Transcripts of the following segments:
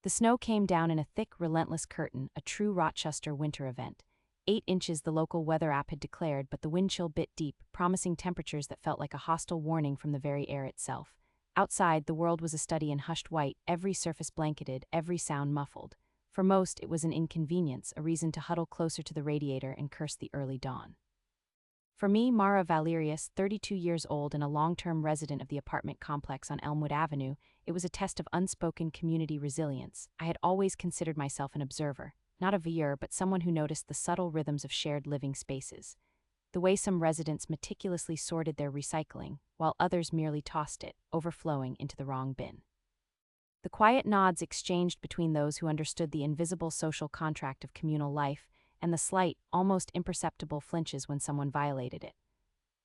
The snow came down in a thick, relentless curtain, a true Rochester winter event. 8 inches the local weather app had declared, but the wind chill bit deep, promising temperatures that felt like a hostile warning from the very air itself. Outside, the world was a study in hushed white, every surface blanketed, every sound muffled. For most, it was an inconvenience, a reason to huddle closer to the radiator and curse the early dawn. For me, Mara Valerius, 32 years old and a long-term resident of the apartment complex on Elmwood Avenue, it was a test of unspoken community resilience. I had always considered myself an observer, not a voyeur, but someone who noticed the subtle rhythms of shared living spaces. The way some residents meticulously sorted their recycling, while others merely tossed it, overflowing, into the wrong bin. The quiet nods exchanged between those who understood the invisible social contract of communal life, and the slight, almost imperceptible flinches when someone violated it.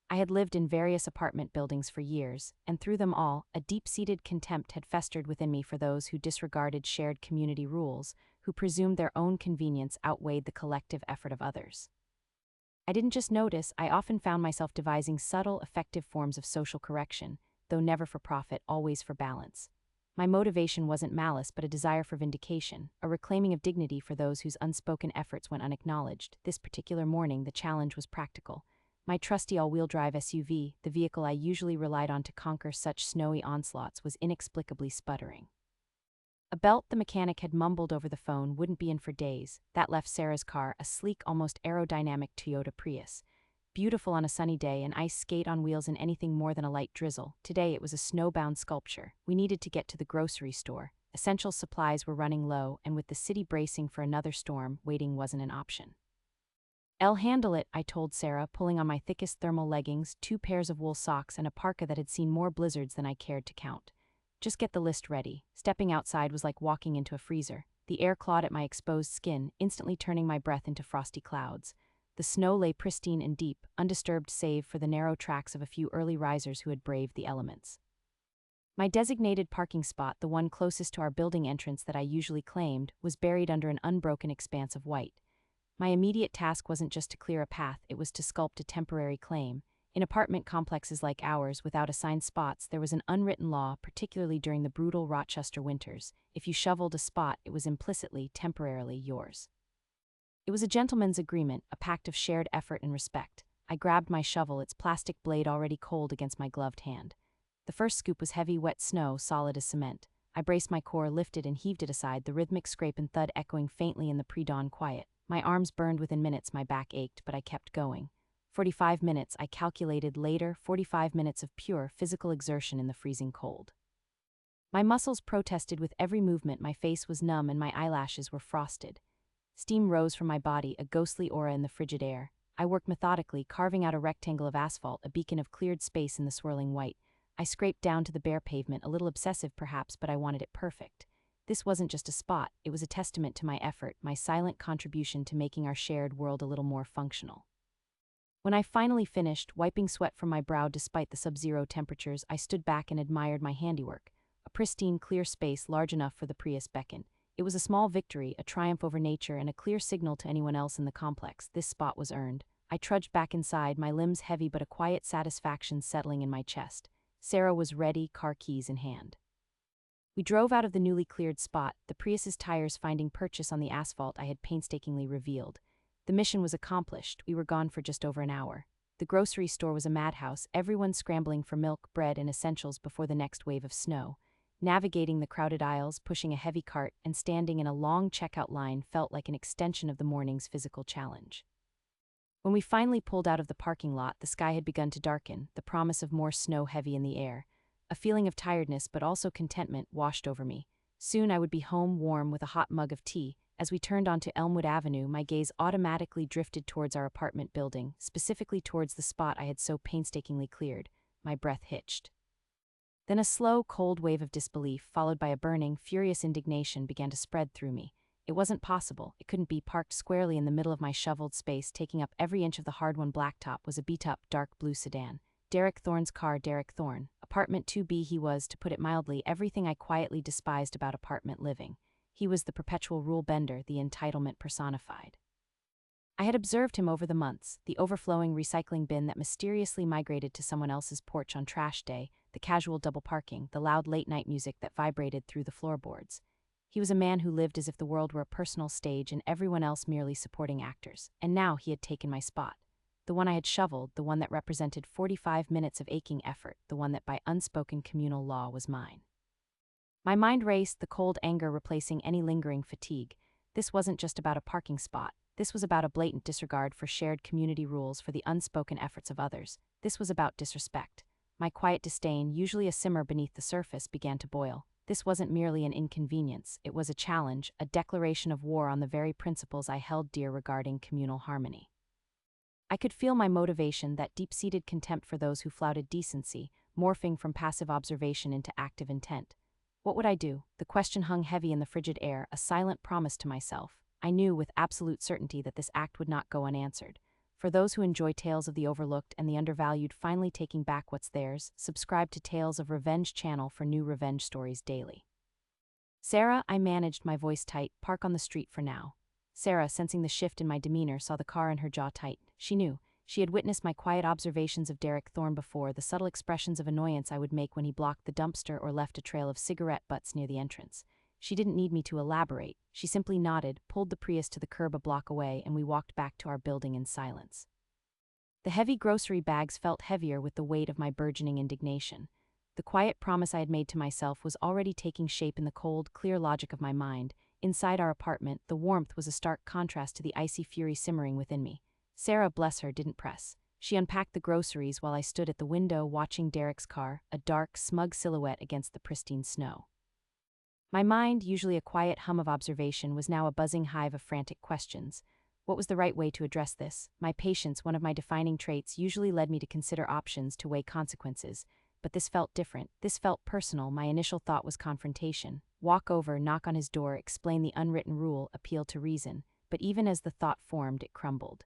I had lived in various apartment buildings for years, and through them all, a deep-seated contempt had festered within me for those who disregarded shared community rules, who presumed their own convenience outweighed the collective effort of others. I didn't just notice, I often found myself devising subtle, effective forms of social correction, though never for profit, always for balance. My motivation wasn't malice but a desire for vindication, a reclaiming of dignity for those whose unspoken efforts went unacknowledged. This particular morning, the challenge was practical. My trusty all-wheel drive SUV, the vehicle I usually relied on to conquer such snowy onslaughts, was inexplicably sputtering. A belt the mechanic had mumbled over the phone wouldn't be in for days. That left Sarah's car, a sleek, almost aerodynamic Toyota Prius. Beautiful on a sunny day, an ice skate on wheels in anything more than a light drizzle. Today it was a snowbound sculpture. We needed to get to the grocery store. Essential supplies were running low, and with the city bracing for another storm, waiting wasn't an option. "I'll handle it," I told Sarah, pulling on my thickest thermal leggings, 2 pairs of wool socks, and a parka that had seen more blizzards than I cared to count. "Just get the list ready." Stepping outside was like walking into a freezer. The air clawed at my exposed skin, instantly turning my breath into frosty clouds. The snow lay pristine and deep, undisturbed save for the narrow tracks of a few early risers who had braved the elements. My designated parking spot, the one closest to our building entrance that I usually claimed, was buried under an unbroken expanse of white. My immediate task wasn't just to clear a path, it was to sculpt a temporary claim. In apartment complexes like ours, without assigned spots, there was an unwritten law, particularly during the brutal Rochester winters. If you shoveled a spot, it was implicitly, temporarily yours. It was a gentleman's agreement, a pact of shared effort and respect. I grabbed my shovel, its plastic blade already cold against my gloved hand. The first scoop was heavy, wet snow, solid as cement. I braced my core, lifted and heaved it aside, the rhythmic scrape and thud echoing faintly in the pre-dawn quiet. My arms burned within minutes, my back ached, but I kept going. 45 minutes, I calculated later, 45 minutes of pure physical exertion in the freezing cold. My muscles protested with every movement, my face was numb and my eyelashes were frosted. Steam rose from my body, a ghostly aura in the frigid air. I worked methodically, carving out a rectangle of asphalt, a beacon of cleared space in the swirling white. I scraped down to the bare pavement, a little obsessive perhaps, but I wanted it perfect. This wasn't just a spot, it was a testament to my effort, my silent contribution to making our shared world a little more functional. When I finally finished, wiping sweat from my brow despite the sub-zero temperatures, I stood back and admired my handiwork. A pristine, clear space large enough for the Prius beckon. It was a small victory, a triumph over nature, and a clear signal to anyone else in the complex. This spot was earned. I trudged back inside, my limbs heavy but a quiet satisfaction settling in my chest. Sarah was ready, car keys in hand. We drove out of the newly cleared spot, the Prius's tires finding purchase on the asphalt I had painstakingly revealed. The mission was accomplished. We were gone for just over an hour. The grocery store was a madhouse, everyone scrambling for milk, bread, and essentials before the next wave of snow. Navigating the crowded aisles, pushing a heavy cart, and standing in a long checkout line felt like an extension of the morning's physical challenge. When we finally pulled out of the parking lot, the sky had begun to darken, the promise of more snow heavy in the air. A feeling of tiredness but also contentment washed over me. Soon I would be home, warm, with a hot mug of tea. As we turned onto Elmwood Avenue, my gaze automatically drifted towards our apartment building, specifically towards the spot I had so painstakingly cleared. My breath hitched. Then a slow, cold wave of disbelief, followed by a burning, furious indignation, began to spread through me. It wasn't possible. It couldn't be. Parked squarely in the middle of my shoveled space, taking up every inch of the hard-won blacktop, was a beat-up, dark blue sedan. Derek Thorne's car. Derek Thorne. Apartment 2B he was, to put it mildly, everything I quietly despised about apartment living. He was the perpetual rule bender, the entitlement personified. I had observed him over the months, the overflowing recycling bin that mysteriously migrated to someone else's porch on trash day, the casual double parking, the loud late-night music that vibrated through the floorboards. He was a man who lived as if the world were a personal stage and everyone else merely supporting actors. And now he had taken my spot. The one I had shoveled, the one that represented 45 minutes of aching effort, the one that by unspoken communal law was mine. My mind raced, the cold anger replacing any lingering fatigue. This wasn't just about a parking spot. This was about a blatant disregard for shared community rules for the unspoken efforts of others. This was about disrespect. My quiet disdain, usually a simmer beneath the surface, began to boil. This wasn't merely an inconvenience, it was a challenge, a declaration of war on the very principles I held dear regarding communal harmony. I could feel my motivation, that deep-seated contempt for those who flouted decency, morphing from passive observation into active intent. What would I do? The question hung heavy in the frigid air, a silent promise to myself. I knew with absolute certainty that this act would not go unanswered. For those who enjoy tales of the overlooked and the undervalued finally taking back what's theirs, subscribe to Tales of Revenge channel for new revenge stories daily. Sarah, I managed, my voice tight, park on the street for now. Sarah, sensing the shift in my demeanor, saw the car and her jaw tighten. She knew. She had witnessed my quiet observations of Derek Thorne before, the subtle expressions of annoyance I would make when he blocked the dumpster or left a trail of cigarette butts near the entrance. She didn't need me to elaborate. She simply nodded, pulled the Prius to the curb a block away, and we walked back to our building in silence. The heavy grocery bags felt heavier with the weight of my burgeoning indignation. The quiet promise I had made to myself was already taking shape in the cold, clear logic of my mind. Inside our apartment, the warmth was a stark contrast to the icy fury simmering within me. Sarah, bless her, didn't press. She unpacked the groceries while I stood at the window watching Derek's car, a dark, smug silhouette against the pristine snow. My mind, usually a quiet hum of observation, was now a buzzing hive of frantic questions. What was the right way to address this? My patience, one of my defining traits, usually led me to consider options, to weigh consequences. But this felt different. This felt personal. My initial thought was confrontation. Walk over, knock on his door, explain the unwritten rule, appeal to reason. But even as the thought formed, it crumbled.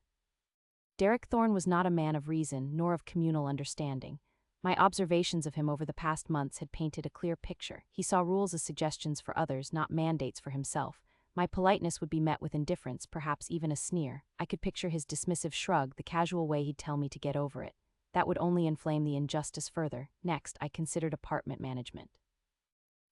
Derek Thorne was not a man of reason, nor of communal understanding. My observations of him over the past months had painted a clear picture. He saw rules as suggestions for others, not mandates for himself. My politeness would be met with indifference, perhaps even a sneer. I could picture his dismissive shrug, the casual way he'd tell me to get over it. That would only inflame the injustice further. Next, I considered apartment management.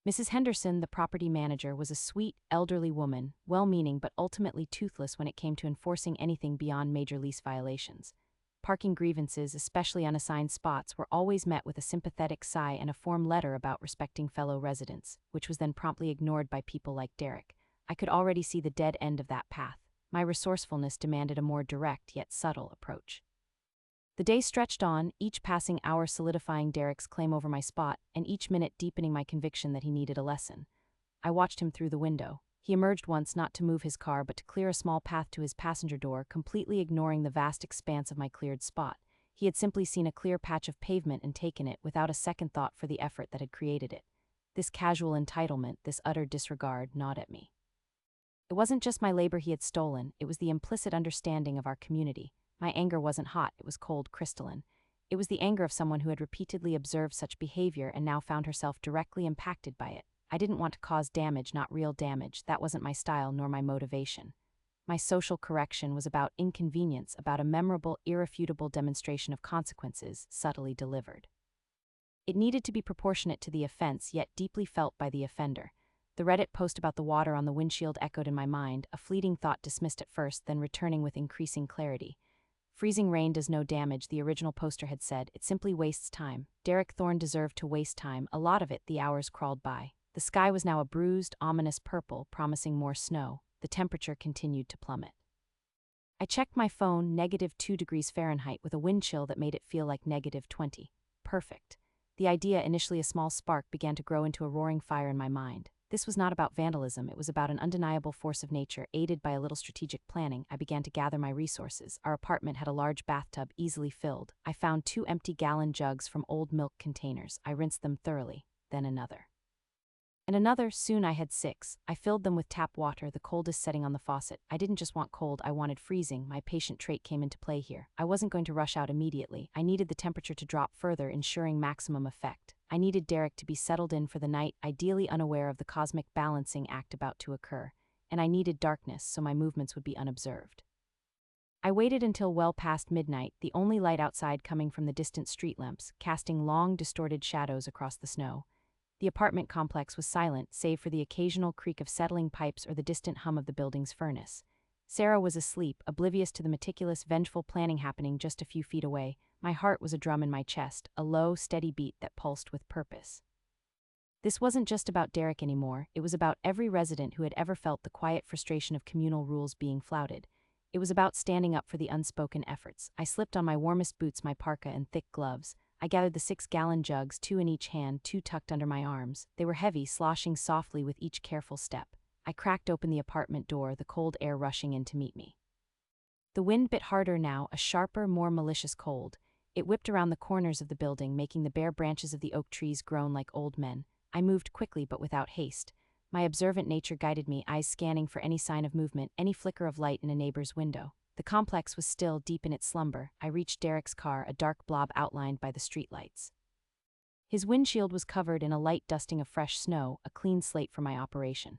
Mrs. Henderson, the property manager, was a sweet, elderly woman, well-meaning but ultimately toothless when it came to enforcing anything beyond major lease violations. Parking grievances, especially unassigned spots, were always met with a sympathetic sigh and a form letter about respecting fellow residents, which was then promptly ignored by people like Derek. I could already see the dead end of that path. My resourcefulness demanded a more direct yet subtle approach. The day stretched on, each passing hour solidifying Derek's claim over my spot, and each minute deepening my conviction that he needed a lesson. I watched him through the window. He emerged once, not to move his car but to clear a small path to his passenger door, completely ignoring the vast expanse of my cleared spot. He had simply seen a clear patch of pavement and taken it, without a second thought for the effort that had created it. This casual entitlement, this utter disregard, gnawed at me. It wasn't just my labor he had stolen, it was the implicit understanding of our community. My anger wasn't hot, it was cold, crystalline. It was the anger of someone who had repeatedly observed such behavior and now found herself directly impacted by it. I didn't want to cause damage, not real damage. That wasn't my style nor my motivation. My social correction was about inconvenience, about a memorable, irrefutable demonstration of consequences, subtly delivered. It needed to be proportionate to the offense, yet deeply felt by the offender. The Reddit post about the water on the windshield echoed in my mind, a fleeting thought dismissed at first, then returning with increasing clarity. Freezing rain does no damage, the original poster had said. It simply wastes time. Derek Thorne deserved to waste time, a lot of it. The hours crawled by. The sky was now a bruised, ominous purple, promising more snow. The temperature continued to plummet. I checked my phone, -2 degrees Fahrenheit, with a wind chill that made it feel like -20. Perfect. The idea, initially a small spark, began to grow into a roaring fire in my mind. This was not about vandalism, it was about an undeniable force of nature. Aided by a little strategic planning, I began to gather my resources. Our apartment had a large bathtub, easily filled. I found 2 empty gallon jugs from old milk containers. I rinsed them thoroughly, then another. And another, soon I had 6. I filled them with tap water, the coldest setting on the faucet. I didn't just want cold, I wanted freezing. My patient trait came into play here. I wasn't going to rush out immediately. I needed the temperature to drop further, ensuring maximum effect. I needed Derek to be settled in for the night, ideally unaware of the cosmic balancing act about to occur. And I needed darkness, so my movements would be unobserved. I waited until well past midnight, the only light outside coming from the distant street lamps, casting long, distorted shadows across the snow. The apartment complex was silent, save for the occasional creak of settling pipes or the distant hum of the building's furnace. Sarah was asleep, oblivious to the meticulous, vengeful planning happening just a few feet away. My heart was a drum in my chest, a low, steady beat that pulsed with purpose. This wasn't just about Derek anymore, it was about every resident who had ever felt the quiet frustration of communal rules being flouted. It was about standing up for the unspoken efforts. I slipped on my warmest boots, my parka, and thick gloves. I gathered the 6-gallon jugs, 2 in each hand, 2 tucked under my arms. They were heavy, sloshing softly with each careful step. I cracked open the apartment door, the cold air rushing in to meet me. The wind bit harder now, a sharper, more malicious cold. It whipped around the corners of the building, making the bare branches of the oak trees groan like old men. I moved quickly but without haste. My observant nature guided me, eyes scanning for any sign of movement, any flicker of light in a neighbor's window. The complex was still, deep in its slumber. I reached Derek's car, a dark blob outlined by the streetlights. His windshield was covered in a light dusting of fresh snow, a clean slate for my operation.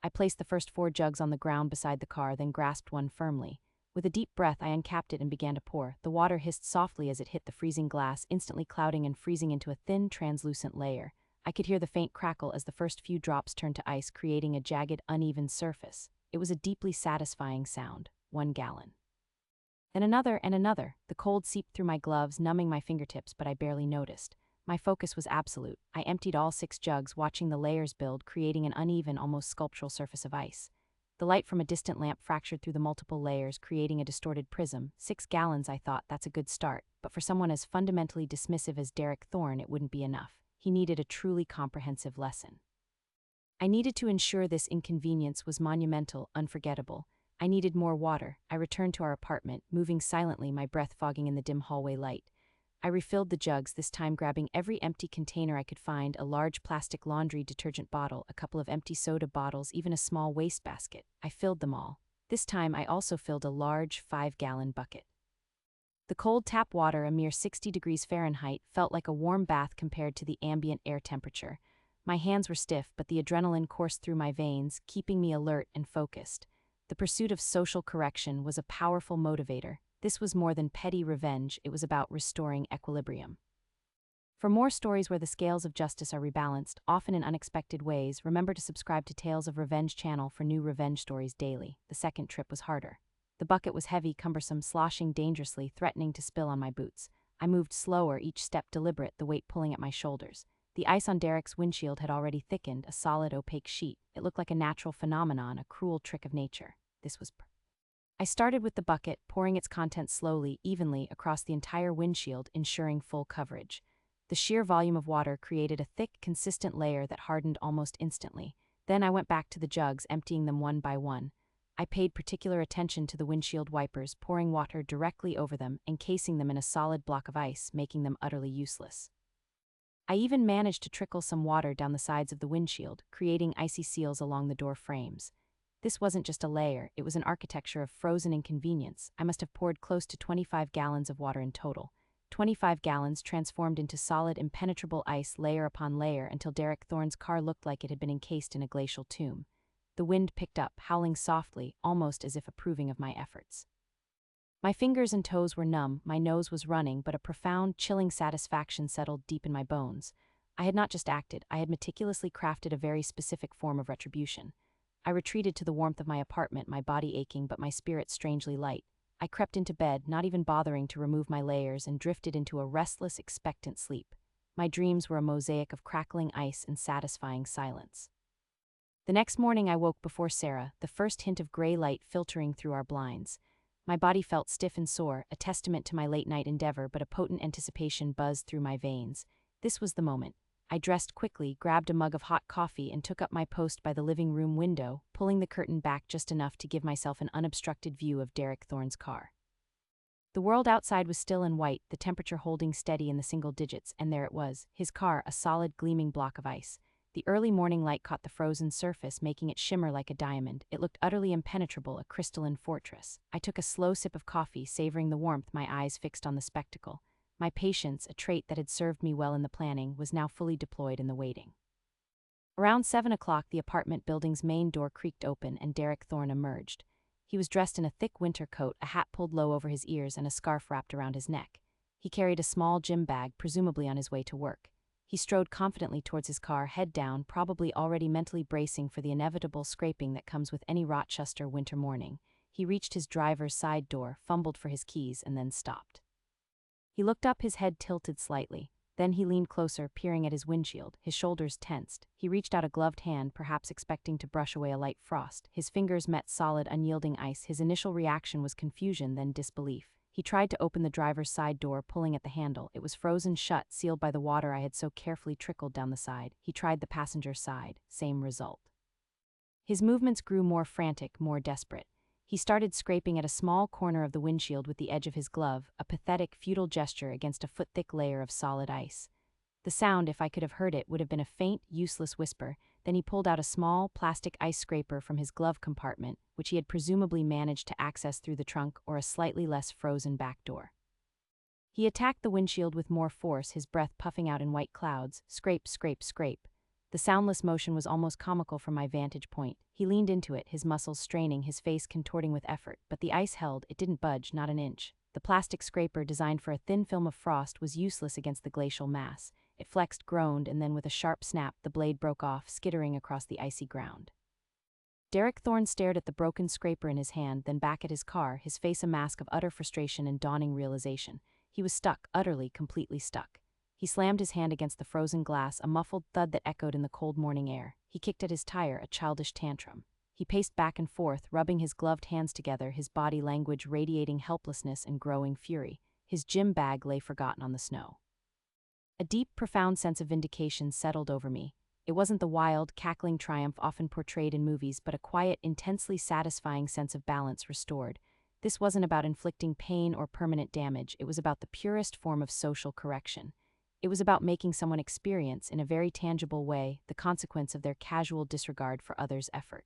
I placed the first 4 jugs on the ground beside the car, then grasped one firmly. With a deep breath, I uncapped it and began to pour. The water hissed softly as it hit the freezing glass, instantly clouding and freezing into a thin, translucent layer. I could hear the faint crackle as the first few drops turned to ice, creating a jagged, uneven surface. It was a deeply satisfying sound. 1 gallon. Then another and another. The cold seeped through my gloves, numbing my fingertips, but I barely noticed. My focus was absolute. I emptied all 6 jugs, watching the layers build, creating an uneven, almost sculptural surface of ice. The light from a distant lamp fractured through the multiple layers, creating a distorted prism. 6 gallons, I thought, that's a good start. But for someone as fundamentally dismissive as Derek Thorne, it wouldn't be enough. He needed a truly comprehensive lesson. I needed to ensure this inconvenience was monumental, unforgettable. I needed more water. I returned to our apartment, moving silently, my breath fogging in the dim hallway light. I refilled the jugs, this time grabbing every empty container I could find, a large plastic laundry detergent bottle, a couple of empty soda bottles, even a small wastebasket. I filled them all. This time I also filled a large 5-gallon bucket. The cold tap water, a mere 60 degrees Fahrenheit, felt like a warm bath compared to the ambient air temperature. My hands were stiff, but the adrenaline coursed through my veins, keeping me alert and focused. The pursuit of social correction was a powerful motivator. This was more than petty revenge, it was about restoring equilibrium. For more stories where the scales of justice are rebalanced, often in unexpected ways, remember to subscribe to Tales of Revenge channel for new revenge stories daily. The second trip was harder. The bucket was heavy, cumbersome, sloshing dangerously, threatening to spill on my boots. I moved slower, each step deliberate, the weight pulling at my shoulders. The ice on Derek's windshield had already thickened, a solid, opaque sheet. It looked like a natural phenomenon, a cruel trick of nature. I started with the bucket, pouring its contents slowly, evenly, across the entire windshield, ensuring full coverage. The sheer volume of water created a thick, consistent layer that hardened almost instantly. Then I went back to the jugs, emptying them one by one. I paid particular attention to the windshield wipers, pouring water directly over them, encasing them in a solid block of ice, making them utterly useless. I even managed to trickle some water down the sides of the windshield, creating icy seals along the door frames. This wasn't just a layer, it was an architecture of frozen inconvenience. I must have poured close to 25 gallons of water in total. 25 gallons transformed into solid, impenetrable ice layer upon layer until Derek Thorne's car looked like it had been encased in a glacial tomb. The wind picked up, howling softly, almost as if approving of my efforts. My fingers and toes were numb, my nose was running, but a profound, chilling satisfaction settled deep in my bones. I had not just acted, I had meticulously crafted a very specific form of retribution. I retreated to the warmth of my apartment, my body aching but my spirit strangely light. I crept into bed, not even bothering to remove my layers, and drifted into a restless, expectant sleep. My dreams were a mosaic of crackling ice and satisfying silence. The next morning I woke before Sarah, the first hint of gray light filtering through our blinds. My body felt stiff and sore, a testament to my late-night endeavor, but a potent anticipation buzzed through my veins. This was the moment. I dressed quickly, grabbed a mug of hot coffee, and took up my post by the living room window, pulling the curtain back just enough to give myself an unobstructed view of Derek Thorne's car. The world outside was still and white, the temperature holding steady in the single digits, and there it was, his car, a solid, gleaming block of ice. The early morning light caught the frozen surface, making it shimmer like a diamond. It looked utterly impenetrable, a crystalline fortress. I took a slow sip of coffee, savoring the warmth, my eyes fixed on the spectacle. My patience, a trait that had served me well in the planning, was now fully deployed in the waiting. Around 7 o'clock, the apartment building's main door creaked open and Derek Thorne emerged. He was dressed in a thick winter coat, a hat pulled low over his ears and a scarf wrapped around his neck. He carried a small gym bag, presumably on his way to work. He strode confidently towards his car, head down, probably already mentally bracing for the inevitable scraping that comes with any Rochester winter morning. He reached his driver's side door, fumbled for his keys, and then stopped. He looked up, his head tilted slightly. Then he leaned closer, peering at his windshield, his shoulders tensed. He reached out a gloved hand, perhaps expecting to brush away a light frost. His fingers met solid, unyielding ice. His initial reaction was confusion, then disbelief. He tried to open the driver's side door, pulling at the handle. It was frozen shut, sealed by the water I had so carefully trickled down the side. He tried the passenger side. Same result. His movements grew more frantic, more desperate. He started scraping at a small corner of the windshield with the edge of his glove, a pathetic, futile gesture against a foot-thick layer of solid ice. The sound, if I could have heard it, would have been a faint, useless whisper. Then he pulled out a small, plastic ice scraper from his glove compartment, which he had presumably managed to access through the trunk or a slightly less frozen back door. He attacked the windshield with more force, his breath puffing out in white clouds. Scrape, scrape, scrape. The soundless motion was almost comical from my vantage point. He leaned into it, his muscles straining, his face contorting with effort, but the ice held. It didn't budge, not an inch. The plastic scraper, designed for a thin film of frost, was useless against the glacial mass. It flexed, groaned, and then with a sharp snap, the blade broke off, skittering across the icy ground. Derek Thorne stared at the broken scraper in his hand, then back at his car, his face a mask of utter frustration and dawning realization. He was stuck, utterly, completely stuck. He slammed his hand against the frozen glass, a muffled thud that echoed in the cold morning air. He kicked at his tire, a childish tantrum. He paced back and forth, rubbing his gloved hands together, his body language radiating helplessness and growing fury. His gym bag lay forgotten on the snow. A deep, profound sense of vindication settled over me. It wasn't the wild, cackling triumph often portrayed in movies, but a quiet, intensely satisfying sense of balance restored. This wasn't about inflicting pain or permanent damage. It was about the purest form of social correction. It was about making someone experience, in a very tangible way, the consequence of their casual disregard for others' effort.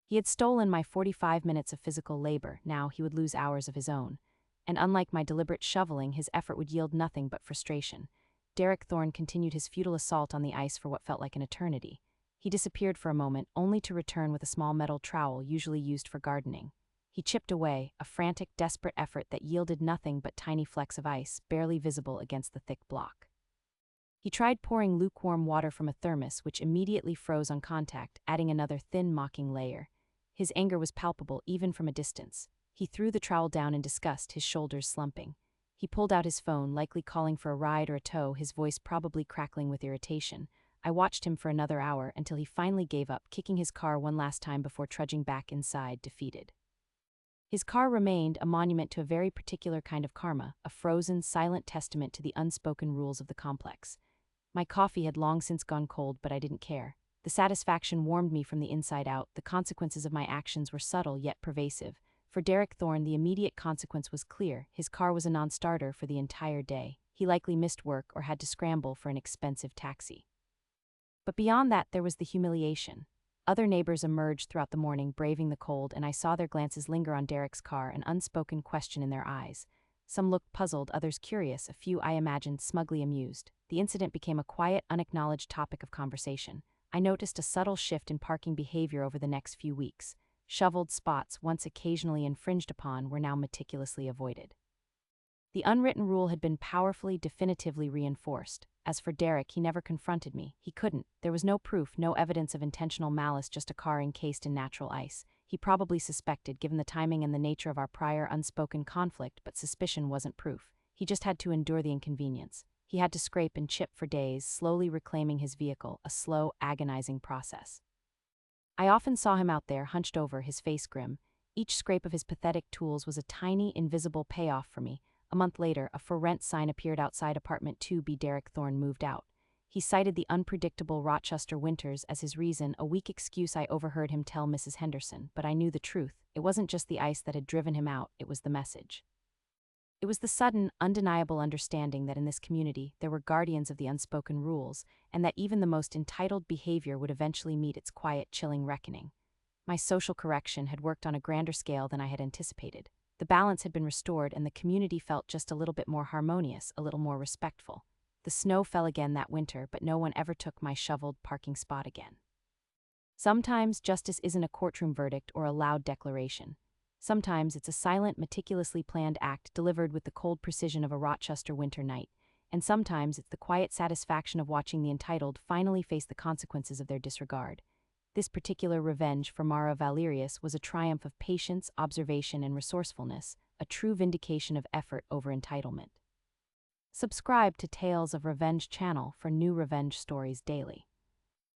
He had stolen my 45 minutes of physical labor. Now he would lose hours of his own. And unlike my deliberate shoveling, his effort would yield nothing but frustration. Derek Thorne continued his futile assault on the ice for what felt like an eternity. He disappeared for a moment, only to return with a small metal trowel usually used for gardening. He chipped away, a frantic, desperate effort that yielded nothing but tiny flecks of ice, barely visible against the thick block. He tried pouring lukewarm water from a thermos, which immediately froze on contact, adding another thin, mocking layer. His anger was palpable, even from a distance. He threw the trowel down in disgust, his shoulders slumping. He pulled out his phone, likely calling for a ride or a tow, his voice probably crackling with irritation. I watched him for another hour until he finally gave up, kicking his car one last time before trudging back inside, defeated. His car remained a monument to a very particular kind of karma, a frozen, silent testament to the unspoken rules of the complex. My coffee had long since gone cold, but I didn't care. The satisfaction warmed me from the inside out. The consequences of my actions were subtle yet pervasive. For Derek Thorne, the immediate consequence was clear. His car was a non-starter for the entire day. He likely missed work or had to scramble for an expensive taxi. But beyond that, there was the humiliation. Other neighbors emerged throughout the morning, braving the cold, and I saw their glances linger on Derek's car, an unspoken question in their eyes. Some looked puzzled, others curious, a few, I imagined, smugly amused. The incident became a quiet, unacknowledged topic of conversation. I noticed a subtle shift in parking behavior over the next few weeks. Shoveled spots, once occasionally infringed upon, were now meticulously avoided. The unwritten rule had been powerfully, definitively reinforced. As for Derek, he never confronted me. He couldn't. There was no proof, no evidence of intentional malice, just a car encased in natural ice. He probably suspected, given the timing and the nature of our prior unspoken conflict, but suspicion wasn't proof. He just had to endure the inconvenience. He had to scrape and chip for days, slowly reclaiming his vehicle, a slow, agonizing process. I often saw him out there, hunched over, his face grim. Each scrape of his pathetic tools was a tiny, invisible payoff for me. A month later, a for rent sign appeared outside apartment 2B. Derek Thorne moved out. He cited the unpredictable Rochester winters as his reason, a weak excuse I overheard him tell Mrs. Henderson, but I knew the truth. It wasn't just the ice that had driven him out, it was the message. It was the sudden, undeniable understanding that in this community there were guardians of the unspoken rules, and that even the most entitled behavior would eventually meet its quiet, chilling reckoning. My social correction had worked on a grander scale than I had anticipated. The balance had been restored, and the community felt just a little bit more harmonious, a little more respectful. The snow fell again that winter, but no one ever took my shoveled parking spot again. Sometimes justice isn't a courtroom verdict or a loud declaration. Sometimes it's a silent, meticulously planned act delivered with the cold precision of a Rochester winter night. and sometimes it's the quiet satisfaction of watching the entitled finally face the consequences of their disregard. This particular revenge for Mara Valerius was a triumph of patience, observation, and resourcefulness, a true vindication of effort over entitlement. Subscribe to Tales of Revenge channel for new revenge stories daily.